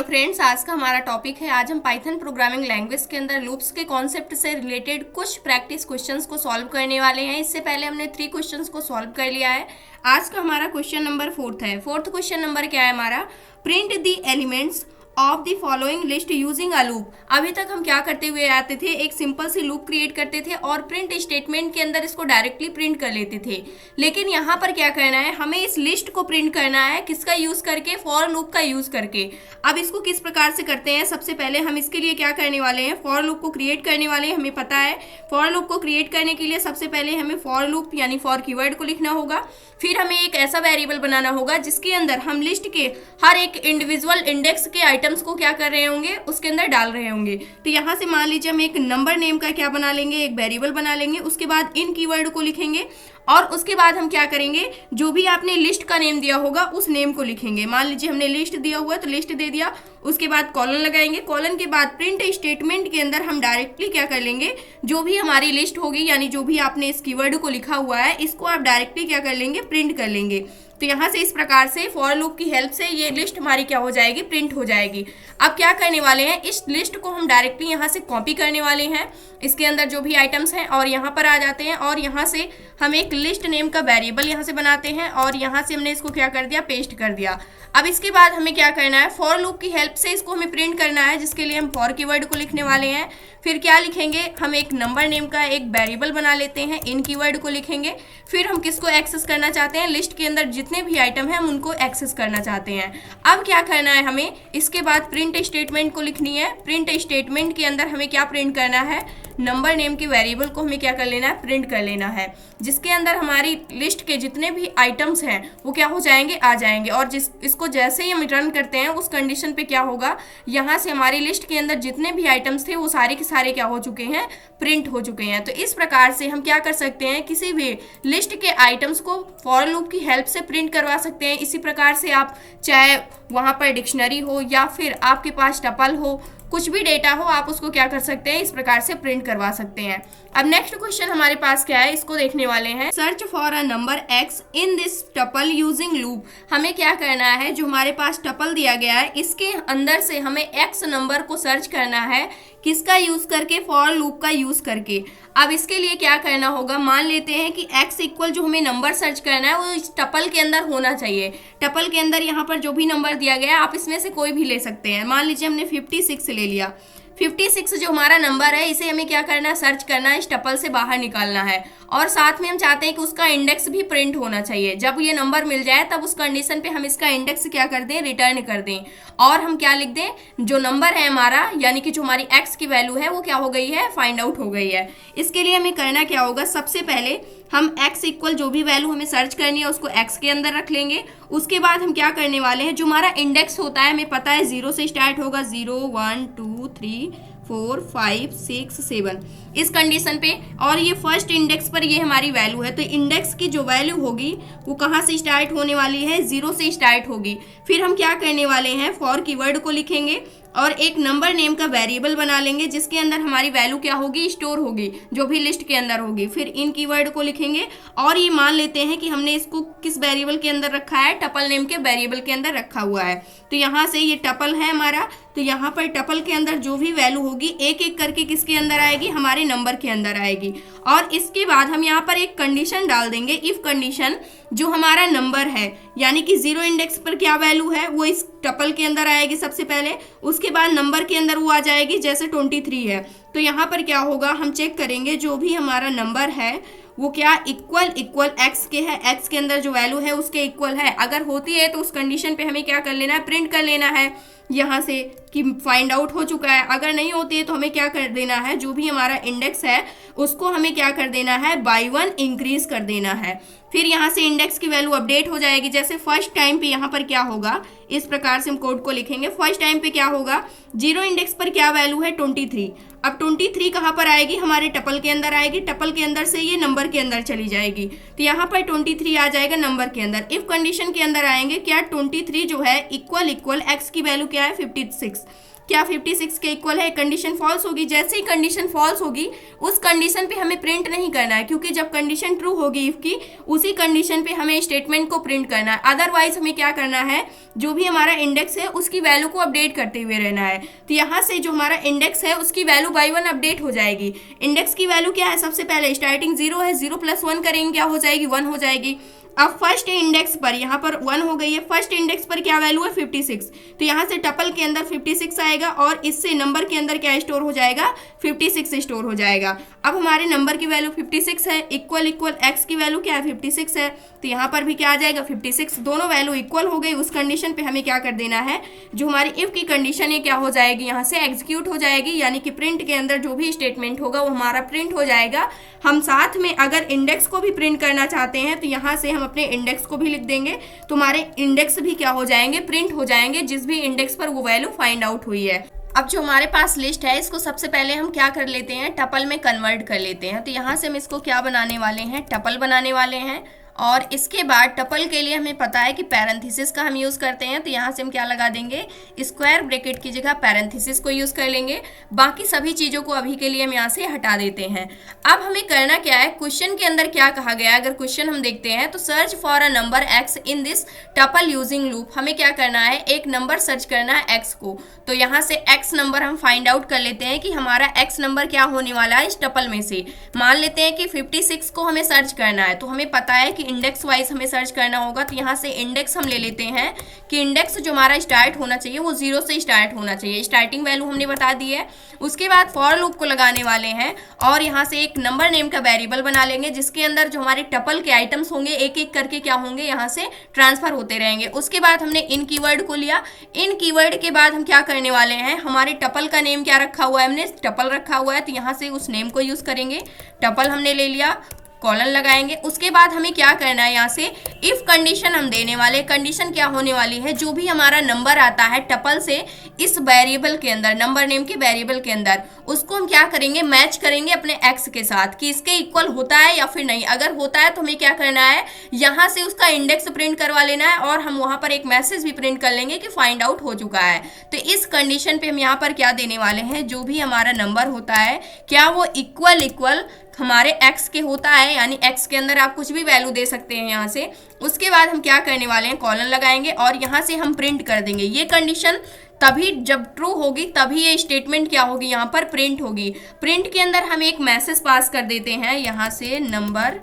Friends, आज का हमारा टॉपिक है। आज हम पाइथन प्रोग्रामिंग लैंग्वेज के अंदर लूप्स के कॉन्सेप्ट से रिलेटेड कुछ प्रैक्टिस क्वेश्चंस को सॉल्व करने वाले हैं। इससे पहले हमने 3 क्वेश्चंस को सॉल्व कर लिया है। आज का हमारा क्वेश्चन नंबर 4 है। 4th क्वेश्चन नंबर क्या है हमारा? Print the elements of the following list using a loop. अभी तक हम क्या करते हुए आते थे, एक सिंपल सी लूप क्रिएट करते थे और प्रिंट स्टेटमेंट के अंदर इसको डायरेक्टली प्रिंट कर लेते थे। लेकिन यहाँ पर क्या करना है, हमें इस लिस्ट को प्रिंट करना है। किसका यूज करके? फॉर लूप का यूज करके। अब इसको किस प्रकार से करते हैं? सबसे पहले हम इसके लिए क्या करने वाले हैं, फॉर लूप को क्रिएट करने वाले हैं। हमें पता है फॉर लूप को क्रिएट करने के लिए सबसे पहले हमें फॉर लूप यानी फॉर कीवर्ड को लिखना होगा। फिर हमें एक ऐसा वेरिएबल बनाना होगा जिसके अंदर हम लिस्ट के हर एक इंडिविजुअल इंडेक्स के आइटम्स को क्या कर रहे होंगे, उसके अंदर डाल रहे होंगे। तो यहाँ से मान लीजिए हम एक नंबर नेम का क्या बना लेंगे, एक वेरिएबल बना लेंगे। उसके बाद इन कीवर्ड को लिखेंगे और उसके बाद हम क्या करेंगे, जो भी आपने लिस्ट का नेम दिया होगा उस नेम को लिखेंगे। मान लीजिए हमने लिस्ट दिया हुआ है तो लिस्ट दे दिया, उसके बाद कॉलन लगाएंगे। कॉलन के बाद प्रिंट स्टेटमेंट के अंदर हम डायरेक्टली क्या कर लेंगे, जो भी हमारी लिस्ट होगी यानी जो भी आपने इस कीवर्ड को लिखा हुआ है इसको आप डायरेक्टली क्या कर लेंगे, प्रिंट कर लेंगे। तो यहाँ से इस प्रकार से फॉर लूप की हेल्प से ये लिस्ट हमारी क्या हो जाएगी, प्रिंट हो जाएगी। अब क्या करने वाले हैं, इस लिस्ट को हम डायरेक्टली यहाँ से कॉपी करने वाले हैं, इसके अंदर जो भी आइटम्स हैं, और यहाँ पर आ जाते हैं और यहाँ से हम एक लिस्ट नेम का वेरिएबल यहाँ से बनाते हैं और यहाँ से हमने इसको क्या कर दिया, पेस्ट कर दिया। अब इसके बाद हमें क्या करना है, फॉर लूप की हेल्प से इसको हमें प्रिंट करना है, जिसके लिए हम फॉर कीवर्ड को लिखने वाले हैं। फिर क्या लिखेंगे, हम एक नंबर नेम का एक वेरिएबल बना लेते हैं, इन कीवर्ड को लिखेंगे। फिर हम किसको एक्सेस करना चाहते हैं, लिस्ट के अंदर जितने भी आइटम हैं हम उनको एक्सेस करना चाहते हैं। अब क्या करना है हमें, इसके बाद प्रिंट स्टेटमेंट को लिखनी है। प्रिंट स्टेटमेंट के अंदर हमें क्या प्रिंट करना है, नंबर नेम के वेरिएबल को हमें क्या कर लेना है, प्रिंट कर लेना है, जिसके अंदर हमारी लिस्ट के जितने भी आइटम्स हैं वो क्या हो जाएंगे, आ जाएंगे। और इसको जैसे ही हम रिटर्न करते हैं उस कंडीशन पे क्या होगा, यहाँ से हमारी लिस्ट के अंदर जितने भी आइटम्स थे वो सारे के सारे क्या हो चुके हैं, प्रिंट हो चुके हैं। तो इस प्रकार से हम क्या कर सकते हैं, किसी भी लिस्ट के आइटम्स को फॉर लूप की हेल्प से प्रिंट करवा सकते हैं। इसी प्रकार से आप चाहे वहाँ पर डिक्शनरी हो या फिर आपके पास टपल हो, कुछ भी डेटा हो, आप उसको क्या कर सकते हैं, इस प्रकार से प्रिंट करवा सकते हैं। अब नेक्स्ट क्वेश्चन हमारे पास क्या है, इसको देखने वाले हैं। Search for a number x in this tuple using loop. हमें क्या करना है, जो हमारे पास टपल दिया गया है इसके अंदर से हमें x नंबर को सर्च करना है। किसका यूज करके, फॉर लूप का यूज करके। अब इसके लिए क्या करना होगा, मान लेते हैं कि x इक्वल जो हमें नंबर सर्च करना है वो इस टपल के अंदर होना चाहिए। टपल के अंदर यहाँ पर जो भी नंबर दिया गया है आप इसमें से कोई भी ले सकते हैं। मान लीजिए हमने 56 ले लिया। 56 जो हमारा नंबर है इसे हमें क्या करना है, सर्च करना है, इस टपल से बाहर निकालना है। और साथ में हम चाहते हैं कि उसका इंडेक्स भी प्रिंट होना चाहिए। जब ये नंबर मिल जाए तब उस कंडीशन पे हम इसका इंडेक्स क्या कर दें, रिटर्न कर दें। और हम क्या लिख दें, जो नंबर है हमारा यानी कि जो हमारी x की वैल्यू है वो क्या हो गई है, फाइंड आउट हो गई है। इसके लिए हमें करना क्या होगा, सबसे पहले हम x इक्वल जो भी वैल्यू हमें सर्च करनी है उसको x के अंदर रख लेंगे। उसके बाद हम क्या करने वाले हैं, जो हमारा इंडेक्स होता है हमें पता है 0 से स्टार्ट होगा, 0 1 2 3 4 5 6 7 इस कंडीशन पे। और ये फर्स्ट इंडेक्स पर ये हमारी वैल्यू है, तो इंडेक्स की जो वैल्यू होगी वो कहाँ से स्टार्ट होने वाली है, 0 से स्टार्ट होगी। फिर हम क्या करने वाले हैं, फॉर कीवर्ड को लिखेंगे और एक नंबर नेम का वेरिएबल बना लेंगे जिसके अंदर हमारी वैल्यू क्या होगी, स्टोर होगी, जो भी लिस्ट के अंदर होगी। फिर इन कीवर्ड को लिखेंगे और ये मान लेते हैं कि हमने इसको किस वेरिएबल के अंदर रखा है, टपल नेम के वेरिएबल के अंदर रखा हुआ है। तो यहाँ से ये टपल है हमारा, तो यहाँ पर टपल के अंदर जो भी वैल्यू होगी एक एक करके किसके अंदर आएगी, हमारे नंबर के अंदर आएगी। और इसके बाद हम यहाँ पर एक कंडीशन डाल देंगे, इफ कंडीशन। जो हमारा नंबर है यानी कि 0 इंडेक्स पर क्या वैल्यू है वो इस टपल के अंदर आएगी सबसे पहले, उसके बाद नंबर के अंदर वो आ जाएगी, जैसे 23 है तो यहाँ पर क्या होगा, हम चेक करेंगे जो भी हमारा नंबर है वो क्या इक्वल x के है, x के अंदर जो वैल्यू है उसके इक्वल है। अगर होती है तो उस कंडीशन पे हमें क्या कर लेना है, प्रिंट कर लेना है यहाँ से कि फाइंड आउट हो चुका है। अगर नहीं होती है तो हमें क्या कर देना है, जो भी हमारा इंडेक्स है उसको हमें क्या कर देना है, बाय 1 इंक्रीज कर देना है। फिर यहाँ से इंडेक्स की वैल्यू अपडेट हो जाएगी। जैसे फर्स्ट टाइम पे यहाँ पर क्या होगा, इस प्रकार से हम कोड को लिखेंगे। फर्स्ट टाइम पे क्या होगा, 0 इंडेक्स पर क्या वैल्यू है, 23। अब 23 कहाँ पर आएगी, हमारे टपल के अंदर आएगी। टपल के अंदर से ये नंबर के अंदर चली जाएगी, तो यहाँ पर 23 आ जाएगा नंबर के अंदर। इफ कंडीशन के अंदर आएंगे क्या, 23 जो है इक्वल x की वैल्यू क्या है, 56। क्या 56 के इक्वल है, कंडीशन फॉल्स होगी। जैसे ही कंडीशन फॉल्स होगी उस कंडीशन पे हमें प्रिंट नहीं करना है, क्योंकि जब कंडीशन ट्रू होगी इफ की, उसी कंडीशन पे हमें स्टेटमेंट को प्रिंट करना है। अदरवाइज हमें क्या करना है, जो भी हमारा इंडेक्स है उसकी वैल्यू को अपडेट करते हुए रहना है। तो यहाँ से जो हमारा इंडेक्स है उसकी वैल्यू बाई 1 अपडेट हो जाएगी। इंडेक्स की वैल्यू क्या है, सबसे पहले स्टार्टिंग 0 है, 0 + 1 करेंगे क्या हो जाएगी, 1 हो जाएगी। अब फर्स्ट इंडेक्स पर यहाँ पर 1 हो गई है, फर्स्ट इंडेक्स पर क्या वैल्यू है 56, तो यहाँ से टपल के अंदर 56 आएगा और इससे नंबर के अंदर क्या स्टोर हो जाएगा, 56 स्टोर हो जाएगा। अब हमारे नंबर की वैल्यू 56 है, इक्वल एक्स की वैल्यू क्या है 56 है, तो यहाँ पर भी क्या आ जाएगा 56, दोनों वैल्यू इक्वल हो गई। उस कंडीशन पे हमें क्या कर देना है, जो हमारी इफ की कंडीशन है क्या हो जाएगी, यहाँ से एग्जीक्यूट हो जाएगी, यानी कि प्रिंट के अंदर जो भी स्टेटमेंट होगा वो हमारा प्रिंट हो जाएगा। हम साथ में अगर इंडेक्स को भी प्रिंट करना चाहते हैं तो यहाँ से हम अपने इंडेक्स को भी लिख देंगे, तो हमारे इंडेक्स भी क्या हो जाएंगे, प्रिंट हो जाएंगे, जिस भी इंडेक्स पर वो वैल्यू फाइंड आउट हुई है। अब जो हमारे पास लिस्ट है इसको सबसे पहले हम क्या कर लेते हैं, टपल में कन्वर्ट कर लेते हैं। तो यहाँ से हम इसको क्या बनाने वाले हैं, टपल बनाने वाले हैं। और इसके बाद टपल के लिए हमें पता है कि पैरेंथेसिस का हम यूज़ करते हैं, तो यहाँ से हम क्या लगा देंगे, स्क्वायर ब्रैकेट की जगह पैरेंथेसिस को यूज़ कर लेंगे। बाकी सभी चीज़ों को अभी के लिए हम यहाँ से हटा देते हैं। अब हमें करना क्या है, क्वेश्चन के अंदर क्या कहा गया है, अगर क्वेश्चन हम देखते हैं तो search for a number x in this tuple using loop. हमें क्या करना है, एक नंबर सर्च करना है एक्स को। तो यहाँ से एक्स नंबर हम फाइंड आउट कर लेते हैं कि हमारा एक्स नंबर क्या होने वाला है इस टपल में से। मान लेते हैं कि 56 को हमें सर्च करना है, तो हमें पता है कि इंडेक्स वाइज हमें सर्च करना होगा। तो यहाँ से इंडेक्स हम ले लेते हैं कि इंडेक्स जो हमारा स्टार्ट होना चाहिए वो 0 से स्टार्ट होना चाहिए, स्टार्टिंग वैल्यू हमने बता दी है। उसके बाद फॉर लूप को लगाने वाले हैं और यहाँ से एक नंबर नेम का वेरिएबल बना लेंगे, जिसके अंदर जो हमारे टपल के आइटम्स होंगे एक एक करके क्या होंगे, यहाँ से ट्रांसफर होते रहेंगे। उसके बाद हमने इन कीवर्ड को लिया, इन कीवर्ड के बाद हम क्या करने वाले हैं, हमारे टपल का नेम क्या रखा हुआ है, हमने टपल रखा हुआ है, तो यहाँ से उस नेम को यूज करेंगे। टपल हमने ले लिया, कॉलन लगाएंगे। उसके बाद हमें क्या करना है, यहाँ से इफ कंडीशन हम देने वाले, कंडीशन क्या होने वाली है, जो भी हमारा नंबर आता है टपल से इस वेरिएबल के अंदर, नंबर नेम के वेरिएबल के अंदर, उसको हम क्या करेंगे, मैच करेंगे अपने एक्स के साथ कि इसके इक्वल होता है या फिर नहीं। अगर होता है तो हमें क्या करना है, यहाँ से उसका इंडेक्स प्रिंट करवा लेना है और हम वहां पर एक मैसेज भी प्रिंट कर लेंगे कि फाइंड आउट हो चुका है। तो इस कंडीशन पे हम यहाँ पर क्या देने वाले हैं, जो भी हमारा नंबर होता है क्या वो इक्वल हमारे x के होता है, यानी x के अंदर आप कुछ भी वैल्यू दे सकते हैं यहाँ से। उसके बाद हम क्या करने वाले हैं, कॉलन लगाएंगे और यहाँ से हम प्रिंट कर देंगे। ये कंडीशन तभी जब ट्रू होगी तभी ये स्टेटमेंट क्या होगी, यहाँ पर प्रिंट होगी। प्रिंट के अंदर हम एक मैसेज पास कर देते हैं, यहाँ से नंबर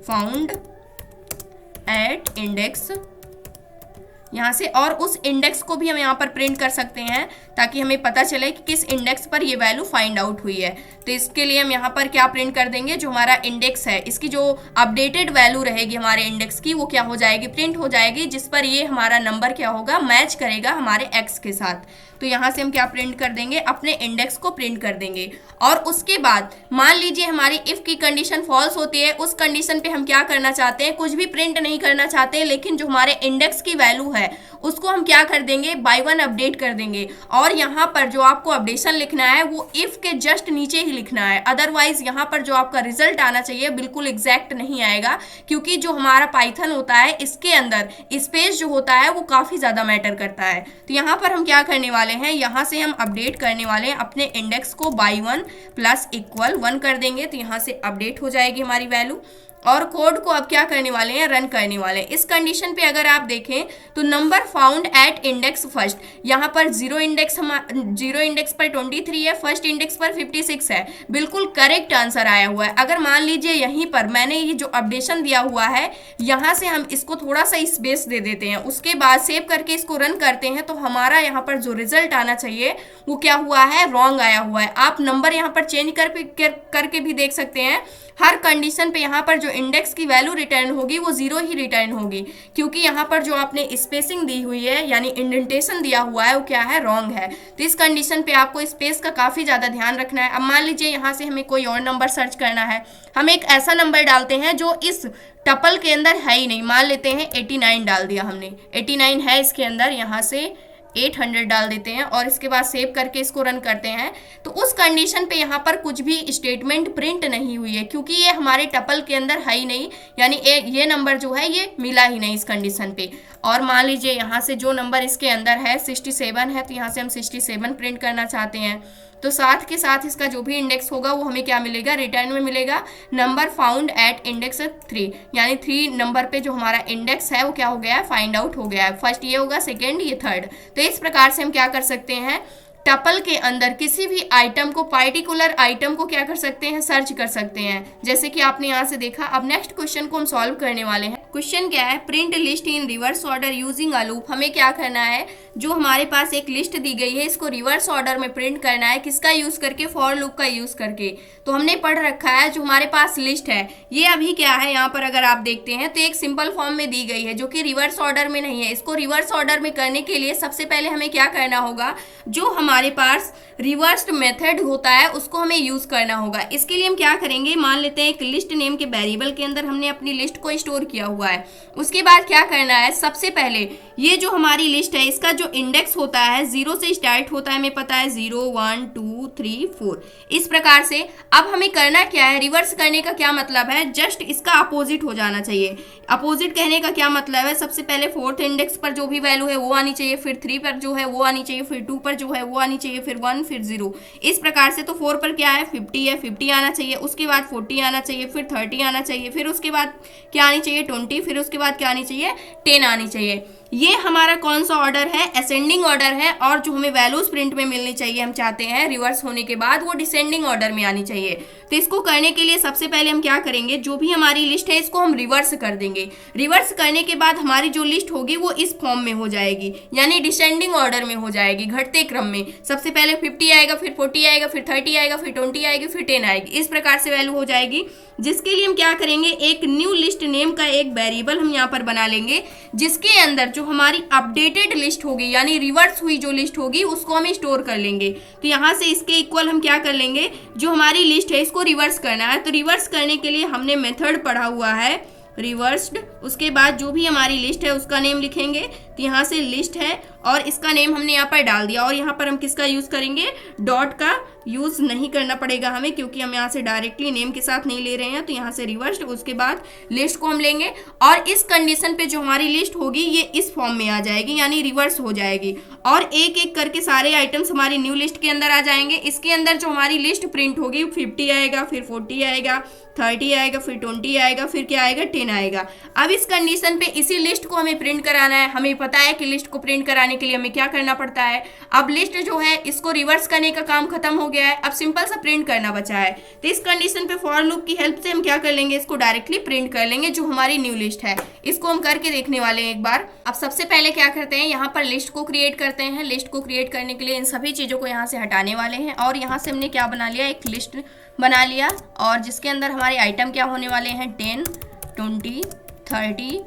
फाउंड एट इंडेक्स, यहाँ से, और उस इंडेक्स को भी हम यहाँ पर प्रिंट कर सकते हैं ताकि हमें पता चले कि किस इंडेक्स पर ये वैल्यू फाइंड आउट हुई है। तो इसके लिए हम यहाँ पर क्या प्रिंट कर देंगे, जो हमारा इंडेक्स है इसकी जो अपडेटेड वैल्यू रहेगी हमारे इंडेक्स की वो क्या हो जाएगी, प्रिंट हो जाएगी, जिस पर ये हमारा नंबर क्या होगा, मैच करेगा हमारे एक्स के साथ। तो यहाँ से हम क्या प्रिंट कर देंगे, अपने इंडेक्स को प्रिंट कर देंगे। और उसके बाद मान लीजिए हमारी इफ की कंडीशन फॉल्स होती है, उस कंडीशन पे हम क्या करना चाहते हैं, कुछ भी प्रिंट नहीं करना चाहते, लेकिन जो हमारे इंडेक्स की वैल्यू है उसको हम क्या कर देंगे, बाय 1 अपडेट कर देंगे। और यहाँ पर जो आपको अपडेशन लिखना है वो इफ के जस्ट नीचे ही लिखना है, अदरवाइज यहाँ पर जो आपका रिजल्ट आना चाहिए बिल्कुल एग्जैक्ट नहीं आएगा, क्योंकि जो हमारा पाइथन होता है इसके अंदर स्पेस जो होता है वो काफी ज्यादा मैटर करता है। तो यहाँ पर हम क्या करने वाले हैं, यहाँ से हम अपडेट करने वाले हैं अपने इंडेक्स को बाय 1 प्लस इक्वल 1 कर देंगे, तो यहाँ से अपडेट हो जाएगी हमारी वैल्यू। और कोड को अब क्या करने वाले हैं, रन करने वाले हैं। इस कंडीशन पे अगर आप देखें तो number found at index first, यहाँ पर जीरो इंडेक्स पर 23 है, फर्स्ट इंडेक्स पर 56 है, बिल्कुल करेक्ट आंसर आया हुआ है। अगर मान लीजिए यहीं पर मैंने ये जो अपडेशन दिया हुआ है यहाँ से हम इसको थोड़ा सा स्पेस दे देते हैं, उसके बाद सेव करके इसको रन करते हैं, तो हमारा यहाँ पर जो रिजल्ट आना चाहिए वो क्या हुआ है, रॉन्ग आया हुआ है। आप नंबर यहाँ पर चेंज करके भी देख सकते हैं। हर कंडीशन पे यहाँ पर जो इंडेक्स की वैल्यू रिटर्न होगी वो 0 ही रिटर्न होगी, क्योंकि यहाँ पर जो आपने स्पेसिंग दी हुई है यानी इंडेंटेशन दिया हुआ है वो क्या है, रॉन्ग है। तो इस कंडीशन पे आपको स्पेस का काफ़ी ज़्यादा ध्यान रखना है। अब मान लीजिए यहाँ से हमें कोई और नंबर सर्च करना है, हम एक ऐसा नंबर डालते हैं जो इस टपल के अंदर है ही नहीं, मान लेते हैं 89 डाल दिया हमने, 89 है इसके अंदर, यहाँ से 800 डाल देते हैं और इसके बाद सेव करके इसको रन करते हैं, तो उस कंडीशन पे यहाँ पर कुछ भी स्टेटमेंट प्रिंट नहीं हुई है, क्योंकि ये हमारे टपल के अंदर है ही नहीं, यानी ये नंबर जो है ये मिला ही नहीं इस कंडीशन पे। और मान लीजिए यहाँ से जो नंबर इसके अंदर है 67 है, तो यहाँ से हम 67 प्रिंट करना चाहते हैं, तो साथ के साथ इसका जो भी इंडेक्स होगा वो हमें क्या मिलेगा, रिटर्न में मिलेगा नंबर फाउंड एट इंडेक्स 3, यानी 3 नंबर पे जो हमारा इंडेक्स है वो क्या हो गया है, फाइंड आउट हो गया है। फर्स्ट ये होगा, सेकेंड ये थर्ड। तो इस प्रकार से हम क्या कर सकते हैं, टपल के अंदर किसी भी आइटम को, पार्टिकुलर आइटम को क्या कर सकते हैं, सर्च कर सकते हैं, जैसे कि आपने यहाँ से देखा। अब नेक्स्ट क्वेश्चन को हम सॉल्व करने वाले हैं। क्वेश्चन क्या है, print list in reverse order using a loop. हमें क्या करना है, जो हमारे पास एक लिस्ट दी गई है इसको रिवर्स ऑर्डर में प्रिंट करना है, किसका यूज करके, फॉर लूप का यूज करके। तो हमने पढ़ रखा है जो हमारे पास लिस्ट है ये अभी क्या है, यहाँ पर अगर आप देखते हैं तो एक सिंपल फॉर्म में दी गई है जो कि रिवर्स ऑर्डर में नहीं है। इसको रिवर्स ऑर्डर में करने के लिए सबसे पहले हमें क्या करना होगा, जो हमारे पास रिवर्स्ड मेथड होता है उसको हमें यूज करना होगा। इसके लिए हम क्या करेंगे, मान लेते हैं एक लिस्ट नेम के वेरिएबल के अंदर हमने अपनी लिस्ट को स्टोर किया हुआ है। उसके बाद क्या करना है, सबसे पहले ये जो हमारी लिस्ट है इसका जो इंडेक्स होता है 0 से स्टार्ट होता है, हमें पता है 0 1 2 3 4 इस प्रकार से। अब हमें करना क्या है, रिवर्स करने का क्या मतलब है, जस्ट इसका अपोजिट हो जाना चाहिए। अपोजिट कहने का क्या मतलब है, सबसे पहले 4th इंडेक्स पर जो भी वैल्यू है वो आनी चाहिए, फिर 3 पर जो है वो आनी चाहिए, फिर 2 पर जो है वो आनी चाहिए, फिर 1 फिर 0 इस प्रकार से। तो 4 पर क्या है, 50 है, 50 आना चाहिए, उसके बाद 40 आना चाहिए, फिर 30 आना चाहिए, फिर उसके बाद क्या आनी चाहिए 20, फिर उसके बाद क्या आनी चाहिए 10 आनी चाहिए। ये हमारा कौन सा ऑर्डर है, असेंडिंग ऑर्डर है। और जो हमें वैल्यूज प्रिंट में मिलनी चाहिए हम चाहते हैं रिवर्स होने के बाद वो डिसेंडिंग ऑर्डर में आनी चाहिए। तो इसको करने के लिए सबसे पहले हम क्या करेंगे, जो भी हमारी लिस्ट है इसको हम रिवर्स कर देंगे। रिवर्स करने के बाद हमारी जो लिस्ट होगी वो इस फॉर्म में हो जाएगी, यानी डिसेंडिंग ऑर्डर में हो जाएगी, घटते क्रम में। सबसे पहले 50 आएगा, फिर 40 आएगा, फिर 30 आएगा, फिर 20 आएगी, फिर 10 आएगी, इस प्रकार से वैल्यू हो जाएगी। जिसके लिए हम क्या करेंगे, एक न्यू लिस्ट नेम का एक वेरिएबल हम यहाँ पर बना लेंगे, जिसके अंदर जो हमारी अपडेटेड लिस्ट होगी यानी रिवर्स हुई जो लिस्ट होगी उसको हम स्टोर कर लेंगे। तो यहाँ से इसके इक्वल हम क्या कर लेंगे, जो हमारी लिस्ट है इसको रिवर्स करना है। तो रिवर्स करने के लिए हमने मेथड पढ़ा हुआ है रिवर्स्ड, उसके बाद जो भी हमारी लिस्ट है उसका नेम लिखेंगे। तो यहाँ से लिस्ट है और इसका नेम हमने यहाँ पर डाल दिया, और यहाँ पर हम किसका यूज करेंगे, डॉट का यूज नहीं करना पड़ेगा हमें, क्योंकि हम यहाँ से डायरेक्टली नेम के साथ नहीं ले रहे हैं। तो यहाँ से रिवर्स्ड, उसके बाद लिस्ट को हम लेंगे और इस कंडीशन पे जो हमारी लिस्ट होगी ये इस फॉर्म में आ जाएगी, यानी रिवर्स हो जाएगी। और एक एक करके सारे आइटम्स हमारी न्यू लिस्ट के अंदर आ जाएंगे। इसके अंदर जो हमारी लिस्ट प्रिंट होगी 50 आएगा, फिर 40 आएगा, 30 आएगा, फिर 20 आएगा, फिर क्या आएगा 10 आएगा। अब इस कंडीशन पे इसी लिस्ट को हमें प्रिंट कराना है। हमें पता है कि लिस्ट को प्रिंट कराने के लिए हमें क्या करना पड़ता है। अब लिस्ट जो है इसको रिवर्स करने का काम खत्म हो गया है, अब सिंपल सा प्रिंट करना बचा है। तो इस कंडीशन पे फॉर लूप की हेल्प से हम क्या कर लेंगे, इसको डायरेक्टली प्रिंट कर लेंगे जो हमारी न्यू लिस्ट है। इसको हम करके देखने वाले हैं एक बार। अब सबसे पहले क्या करते हैं, यहाँ पर लिस्ट को क्रिएट करते हैं। लिस्ट को क्रिएट करने के लिए इन सभी चीज़ों को यहाँ से हटाने वाले हैं, और यहाँ से हमने क्या बना लिया, एक लिस्ट बना लिया, और जिसके अंदर हमारे आइटम क्या होने वाले हैं 10 20 30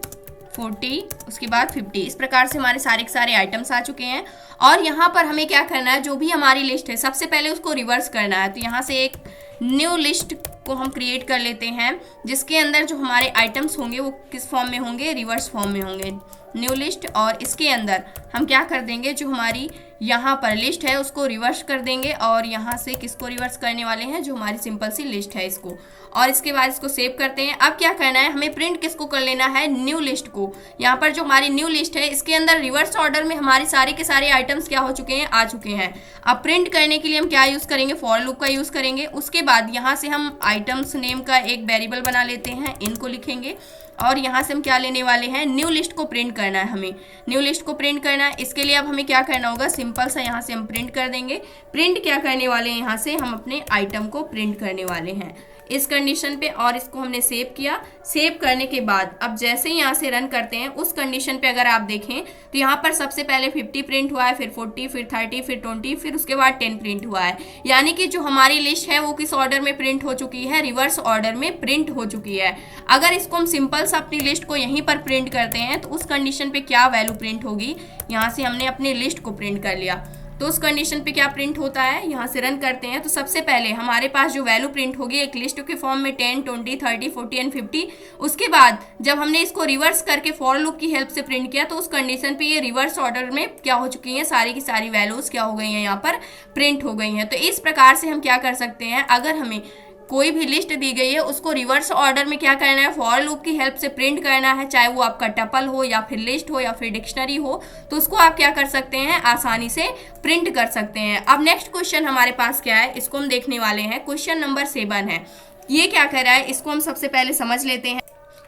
40 उसके बाद 50। इस प्रकार से हमारे सारे के सारे आइटम्स आ चुके हैं। और यहाँ पर हमें क्या करना है, जो भी हमारी लिस्ट है सबसे पहले उसको रिवर्स करना है। तो यहाँ से एक न्यू लिस्ट को हम क्रिएट कर लेते हैं, जिसके अंदर जो हमारे आइटम्स होंगे वो किस फॉर्म में होंगे, रिवर्स फॉर्म में होंगे, न्यू लिस्ट। और इसके अंदर हम क्या कर देंगे, जो हमारी यहाँ पर लिस्ट है उसको रिवर्स कर देंगे, और यहाँ से किसको रिवर्स करने वाले हैं, जो हमारी सिंपल सी लिस्ट है इसको। और इसके बाद इसको सेव करते हैं। अब क्या करना है, हमें प्रिंट किसको कर लेना है, न्यू लिस्ट को। यहाँ पर जो हमारी न्यू लिस्ट है इसके अंदर रिवर्स ऑर्डर में हमारे सारे के सारे आइटम्स क्या हो चुके हैं, आ चुके हैं। अब प्रिंट करने के लिए हम क्या यूज़ करेंगे, फॉर लूप का यूज़ करेंगे। उसके बाद यहाँ से हम आइटम्स नेम का एक वेरिएबल बना लेते हैं, इनको लिखेंगे, और यहाँ से हम क्या लेने वाले हैं, न्यू लिस्ट को प्रिंट करना है। हमें न्यू लिस्ट को प्रिंट करना है। इसके लिए अब हमें क्या करना होगा, सिंपल सा यहाँ से हम प्रिंट कर देंगे। प्रिंट क्या करने वाले हैं, यहाँ से हम अपने आइटम को प्रिंट करने वाले हैं इस कंडीशन पे, और इसको हमने सेव किया। सेव करने के बाद अब जैसे ही यहाँ से रन करते हैं उस कंडीशन पे अगर आप देखें तो यहाँ पर सबसे पहले 50 प्रिंट हुआ है, फिर 40, फिर 30, फिर 20, फिर उसके बाद 10 प्रिंट हुआ है। यानी कि जो हमारी लिस्ट है वो किस ऑर्डर में प्रिंट हो चुकी है, रिवर्स ऑर्डर में प्रिंट हो चुकी है। अगर इसको हम सिंपल सा अपनी लिस्ट को यहीं पर प्रिंट करते हैं तो उस कंडीशन पे क्या वैल्यू प्रिंट होगी, यहाँ से हमने अपनी लिस्ट को प्रिंट कर लिया। तो उस कंडीशन पे क्या प्रिंट होता है, यहाँ से रन करते हैं। तो सबसे पहले हमारे पास जो वैल्यू प्रिंट होगी एक लिस्ट के फॉर्म में 10, 20, 30, 40 एंड 50। उसके बाद जब हमने इसको रिवर्स करके फॉर लूप की हेल्प से प्रिंट किया तो उस कंडीशन पे ये रिवर्स ऑर्डर में क्या हो चुकी हैं, सारी की सारी वैल्यूज क्या हो गई हैं, यहाँ पर प्रिंट हो गई हैं। तो इस प्रकार से हम क्या कर सकते हैं, अगर हमें कोई भी लिस्ट दी गई है उसको रिवर्स ऑर्डर में क्या करना है, फॉर लूप की हेल्प से प्रिंट करना है, चाहे वो आपका टपल हो या फिर लिस्ट हो या फिर डिक्शनरी हो, तो उसको आप क्या कर सकते हैं, आसानी से प्रिंट कर सकते हैं। अब नेक्स्ट क्वेश्चन हमारे पास क्या है, इसको हम देखने वाले हैं। क्वेश्चन नंबर 7 है। ये क्या कर रहा है, इसको हम सबसे पहले समझ लेते हैं।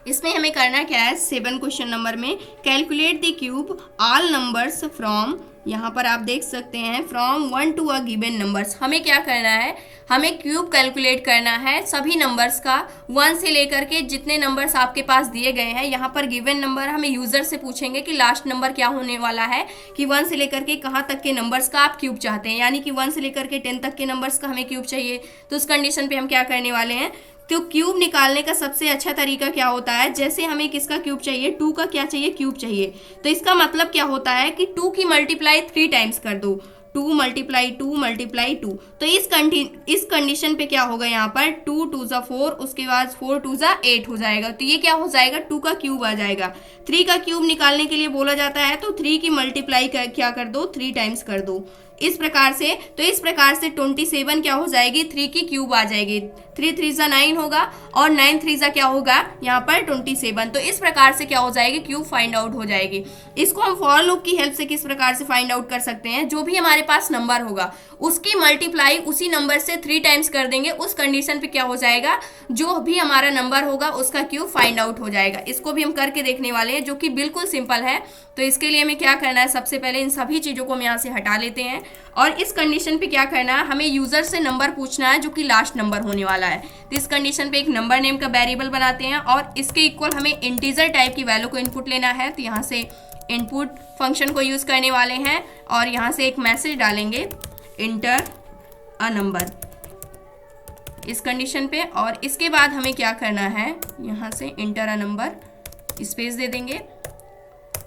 इसमें हमें करना क्या है, 7 क्वेश्चन नंबर में calculate the cube all numbers from, यहाँ पर आप देख सकते हैं from 1 to a given numbers. हमें क्या करना है, हमें क्यूब कैलकुलेट करना है सभी नंबर्स का, 1 से लेकर के जितने नंबर्स आपके पास दिए गए हैं। यहाँ पर गिवन नंबर हमें यूजर से पूछेंगे कि लास्ट नंबर क्या होने वाला है, कि 1 से लेकर के कहाँ तक के नंबर्स का आप क्यूब चाहते हैं, यानी कि 1 से लेकर के 10 तक के नंबर्स का हमें क्यूब चाहिए। तो उस कंडीशन पे हम क्या करने वाले हैं, तो क्यूब निकालने का सबसे अच्छा तरीका क्या होता है, जैसे हमें किसका क्यूब चाहिए, 2 का क्या चाहिए, क्यूब चाहिए। तो इसका मतलब क्या होता है कि 2 की मल्टीप्लाई 3 टाइम्स कर दो, 2 मल्टीप्लाई 2 मल्टीप्लाई 2। तो इस कंडीशन पे क्या होगा, यहाँ पर 2 2 ज़ा 4, उसके बाद 4 2 ज़ा 8 हो जाएगा। तो ये क्या हो जाएगा, 2 का क्यूब आ जाएगा। 3 का क्यूब निकालने के लिए बोला जाता है तो 3 की मल्टीप्लाई क्या कर दो, 3 टाइम्स कर दो। इस प्रकार से 27 क्या हो जाएगी, 3 की क्यूब आ जाएगी। 3 3 ज़ा 9 होगा और 9 3 ज़ा क्या होगा, यहाँ पर 27। तो इस प्रकार से क्या हो जाएगी, क्यूब फाइंड आउट हो जाएगी। इसको हम फॉर लूप की हेल्प से किस प्रकार से फाइंड आउट कर सकते हैं, जो भी हमारे पास नंबर होगा उसकी मल्टीप्लाई उसी नंबर से 3 टाइम्स कर देंगे, उस कंडीशन पे क्या हो जाएगा, जो भी हमारा नंबर होगा उसका क्यूब फाइंड आउट हो जाएगा। इसको भी हम करके देखने वाले हैं, जो कि बिल्कुल सिंपल है। तो इसके लिए हमें क्या करना है, सबसे पहले इन सभी चीज़ों को हम यहाँ से हटा लेते हैं और इस कंडीशन पे क्या करना है, हमें यूजर से नंबर पूछना है जो कि लास्ट नंबर होने वाला है। तो इस कंडीशन पे एक नंबर नेम का वेरिएबल बनाते हैं और इसके इक्वल हमें इंटीजर टाइप की वैल्यू को इनपुट लेना है। तो यहाँ से इनपुट फंक्शन को यूज़ करने वाले हैं और यहाँ से एक मैसेज डालेंगे, इंटर अ नंबर, इस कंडीशन पे। और इसके बाद हमें क्या करना है, यहाँ से इंटर अ नंबर स्पेस दे देंगे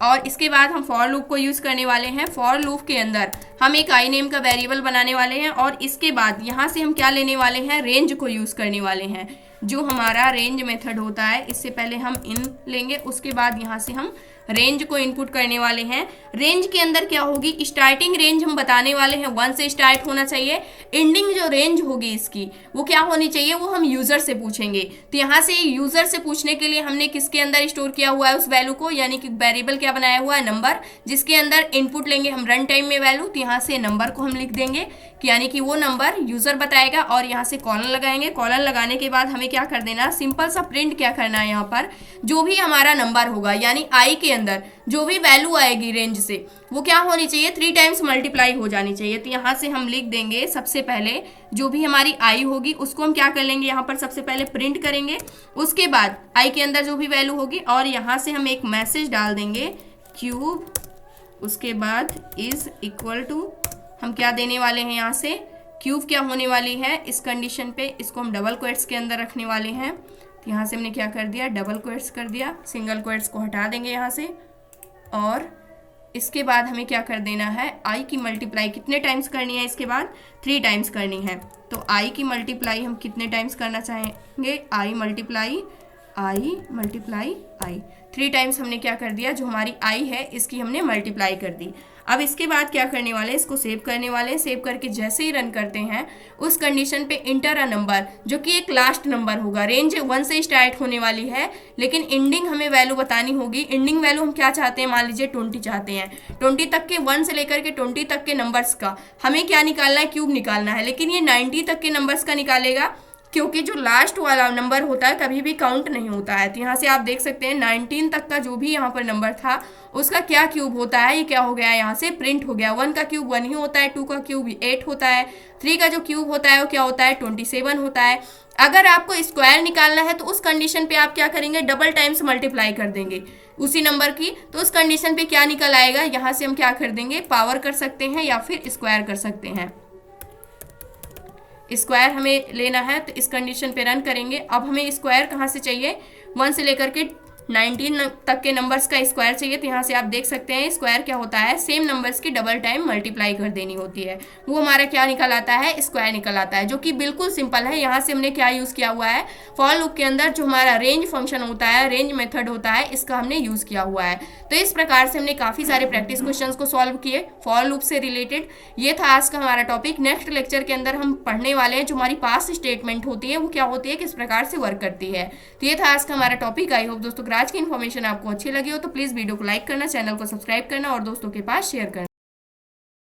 और इसके बाद हम फॉर लूप को यूज़ करने वाले हैं। फॉर लूप के अंदर हम एक आई नेम का वेरिएबल बनाने वाले हैं और इसके बाद यहाँ से हम क्या लेने वाले हैं, रेंज को यूज़ करने वाले हैं। जो हमारा रेंज मेथड होता है, इससे पहले हम इन लेंगे, उसके बाद यहाँ से हम रेंज को इनपुट करने वाले हैं। रेंज के अंदर क्या होगी, स्टार्टिंग रेंज हम बताने वाले हैं 1 से स्टार्ट होना चाहिए। एंडिंग जो रेंज होगी इसकी वो क्या होनी चाहिए, वो हम यूजर से पूछेंगे। तो यहाँ से यूजर से पूछने के लिए हमने किसके अंदर स्टोर किया हुआ है उस वैल्यू को, यानी कि वेरिएबल क्या बनाया हुआ है, नंबर, जिसके अंदर इनपुट लेंगे हम रन टाइम में वैल्यू। तो यहाँ से नंबर को हम लिख देंगे कि यानी कि वो नंबर यूजर बताएगा और यहाँ से कॉलन लगाएंगे। कॉलन लगाने के बाद हमें क्या कर देना, सिंपल सा प्रिंट क्या करना है, यहाँ पर जो भी हमारा नंबर होगा यानी आई के अंदर जो भी वैल्यू आएगी रेंज से वो क्या होनी चाहिए, 3 टाइम्स मल्टीप्लाई हो जानी चाहिए। तो यहाँ से हम लिख देंगे सबसे पहले जो भी हमारी आई होगी उसको हम क्या कर लेंगे, यहाँ पर सबसे पहले प्रिंट करेंगे। उसके बाद आई के अंदर जो भी वैल्यू होगी और यहाँ से हम एक मैसेज डाल देंगे क्यूब, उसके बाद इज इक्वल टू हम क्या देने वाले हैं, यहाँ से क्यूब क्या होने वाली है इस कंडीशन पे, इसको हम डबल क्वेट्स के अंदर रखने वाले हैं। तो यहाँ से हमने क्या कर दिया, डबल क्वेट्स कर दिया, सिंगल क्वेट्स को हटा देंगे यहाँ से। और इसके बाद हमें क्या कर देना है, आई की मल्टीप्लाई कितने टाइम्स करनी है, इसके बाद 3 टाइम्स करनी है। तो आई की मल्टीप्लाई हम कितने टाइम्स करना चाहेंगे, आई मल्टीप्लाई आई 3 टाइम्स हमने क्या कर दिया, जो हमारी आई है इसकी हमने मल्टीप्लाई कर दी। अब इसके बाद क्या करने वाले, इसको सेव करने वाले। सेव करके जैसे ही रन करते हैं उस कंडीशन पे इंटर अ नंबर, जो कि एक लास्ट नंबर होगा। रेंज 1 से स्टार्ट होने वाली है लेकिन एंडिंग हमें वैल्यू बतानी होगी। एंडिंग वैल्यू हम क्या चाहते हैं, मान लीजिए 20 चाहते हैं। 20 तक के 1 से लेकर के 20 तक के नंबर्स का हमें क्या निकालना है, क्यूब निकालना है। लेकिन ये 90 तक के नंबर्स का निकालेगा क्योंकि जो लास्ट वाला नंबर होता है कभी भी काउंट नहीं होता है। तो यहाँ से आप देख सकते हैं 19 तक का जो भी यहाँ पर नंबर था उसका क्या क्यूब होता है, ये क्या हो गया, यहाँ से प्रिंट हो गया। 1 का क्यूब 1 ही होता है, 2 का क्यूब 8 होता है, 3 का जो क्यूब होता है वो क्या होता है, 27 होता है। अगर आपको स्क्वायर निकालना है तो उस कंडीशन पे आप क्या करेंगे, डबल टाइम्स मल्टीप्लाई कर देंगे उसी नंबर की। तो उस कंडीशन पे क्या निकल आएगा, यहाँ से हम क्या कर देंगे, पावर कर सकते हैं या फिर स्क्वायर कर सकते हैं। स्क्वायर हमें लेना है तो इस कंडीशन पे रन करेंगे। अब हमें स्क्वायर कहाँ से चाहिए, 1 से लेकर के 19 तक के नंबर्स का स्क्वायर चाहिए, तो यहाँ से आप देख सकते हैं स्क्वायर क्या होता है, सेम नंबर्स की डबल टाइम मल्टीप्लाई कर देनी होती है, वो हमारा क्या निकल आता है, स्क्वायर निकल आता है, जो कि बिल्कुल सिंपल है। यहाँ से हमने क्या यूज़ किया हुआ है, फॉर लूप के अंदर जो हमारा रेंज फंक्शन होता है, रेंज मेथड होता है, इसका हमने यूज़ किया हुआ है। तो इस प्रकार से हमने काफ़ी सारे प्रैक्टिस क्वेश्चंस को सॉल्व किए फॉर लूप से रिलेटेड। ये था आज का हमारा टॉपिक। नेक्स्ट लेक्चर के अंदर हम पढ़ने वाले हैं जो हमारी पास्ट स्टेटमेंट होती है वो क्या होती है, किस प्रकार से वर्क करती है। तो ये था आज का हमारा टॉपिक। आई होप दोस्तों आज की इन्फॉर्मेशन आपको अच्छी लगी हो तो प्लीज़ वीडियो को लाइक करना, चैनल को सब्सक्राइब करना और दोस्तों के पास शेयर करना।